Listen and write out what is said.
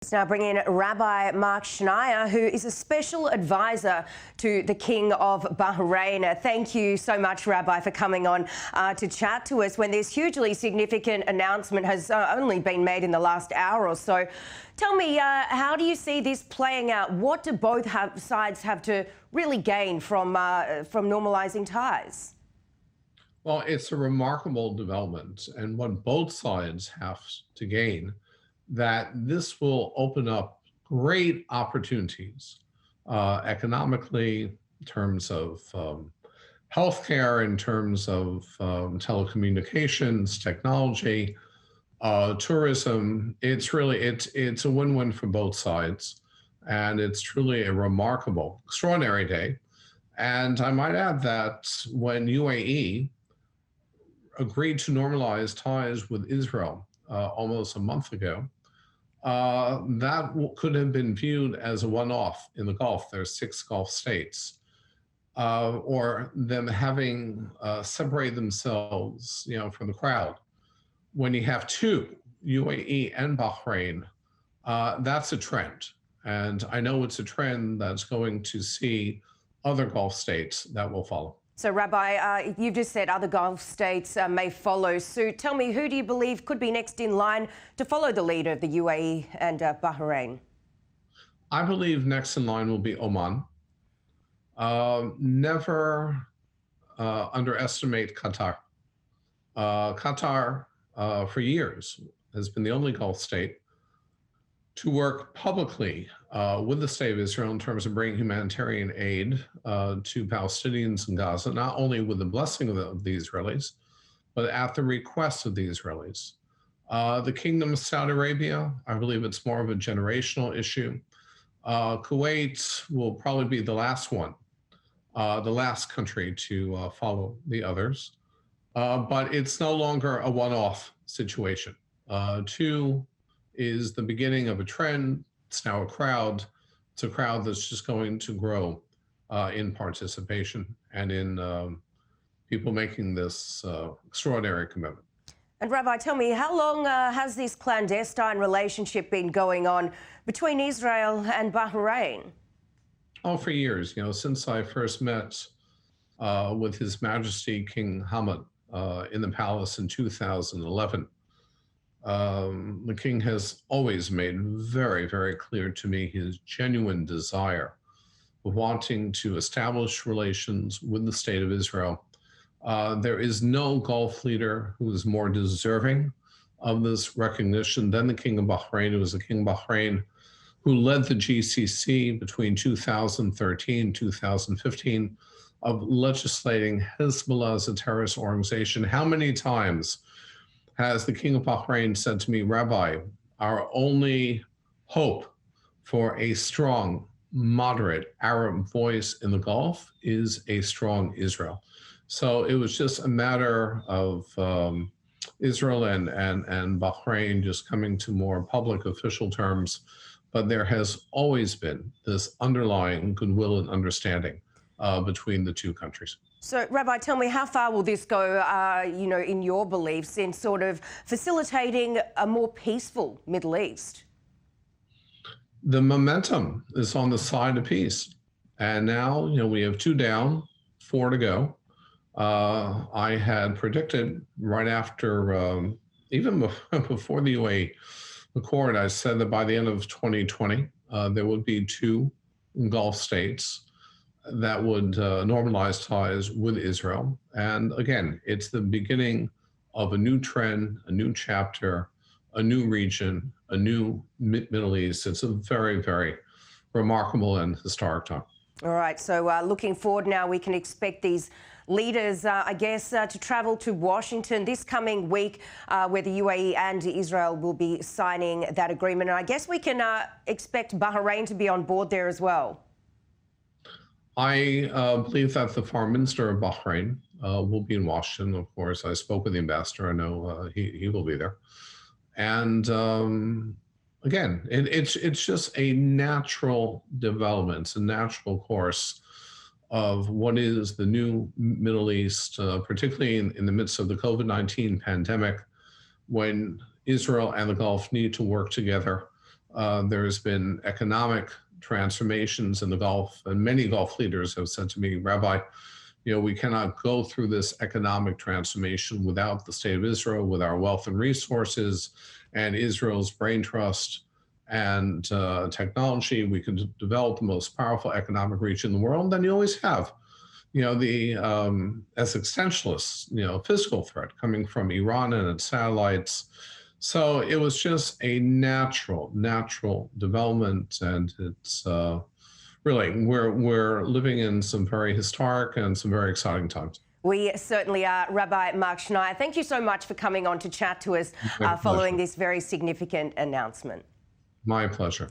Let's now bring in Rabbi Marc Schneier, who is a special advisor to the King of Bahrain. Thank you so much, Rabbi, for coming on to chat to us when this hugely significant announcement has only been made in the last hour or so. Tell me, how do you see this playing out? What do both sides have to really gain from normalizing ties? Well, it's a remarkable development, and what both sides have to gain, that this will open up great opportunities economically, in terms of healthcare, in terms of telecommunications, technology, tourism. It's a win-win for both sides, and it's truly a remarkable, extraordinary day. And I might add that when UAE agreed to normalize ties with Israel almost a month ago, that could have been viewed as a one-off in the Gulf. There's 6 Gulf states, or them having separated themselves, from the crowd. When you have 2, UAE and Bahrain, that's a trend. And I know it's a trend that's going to see other Gulf states that will follow. So, Rabbi, you've just said other Gulf states may follow suit. Tell me, who do you believe could be next in line to follow the lead of the UAE and Bahrain? I believe next in line will be Oman. Never underestimate Qatar. Qatar, for years, has been the only Gulf state to work publicly with the state of Israel in terms of bringing humanitarian aid to Palestinians in Gaza, not only with the blessing of the Israelis, but at the request of the Israelis. The Kingdom of Saudi Arabia, I believe it's more of a generational issue. Kuwait will probably be the last one, the last country to follow the others. But it's no longer a one-off situation. 2 is the beginning of a trend. It's now a crowd. It's a crowd that's just going to grow in participation and in people making this extraordinary commitment. And Rabbi, tell me, how long has this clandestine relationship been going on between Israel and Bahrain? Oh, for years. Since I first met with His Majesty King Hamad in the palace in 2011. The king has always made very, very clear to me his genuine desire of wanting to establish relations with the state of Israel. There is no Gulf leader who is more deserving of this recognition than the King of Bahrain. It was the King of Bahrain who led the GCC between 2013 and 2015 of legislating Hezbollah as a terrorist organization. How many times has the King of Bahrain said to me, Rabbi, our only hope for a strong, moderate Arab voice in the Gulf is a strong Israel. So it was just a matter of Israel and Bahrain just coming to more public official terms. But there has always been this underlying goodwill and understanding between the 2 countries. So, Rabbi, tell me, how far will this go, in your beliefs, in sort of facilitating a more peaceful Middle East? The momentum is on the side of peace. And now, we have 2 down, 4 to go. I had predicted right after, even before the UAE Accord, I said that by the end of 2020, there would be 2 Gulf states that would normalize ties with Israel. And again, it's the beginning of a new trend, a new chapter, a new region, a new Middle East. It's a very, very remarkable and historic time. All right, so looking forward now, we can expect these leaders, to travel to Washington this coming week, where the UAE and Israel will be signing that agreement. And I guess we can expect Bahrain to be on board there as well. I believe that the Foreign Minister of Bahrain will be in Washington. Of course, I spoke with the ambassador. I know he will be there. And again, it's just a natural development. It's a natural course of what is the new Middle East, particularly in the midst of the COVID-19 pandemic, when Israel and the Gulf need to work together There's been economic transformations in the Gulf, and many Gulf leaders have said to me, Rabbi, we cannot go through this economic transformation without the state of Israel, with our wealth and resources, and Israel's brain trust and technology. We can develop the most powerful economic reach in the world. Then you always have, the as existentialists, physical threat coming from Iran and its satellites. So it was just a natural development, and it's really we're living in some very historic and some very exciting times. We certainly are. Rabbi Marc Schneier, thank you so much for coming on to chat to us following this very significant announcement. My pleasure.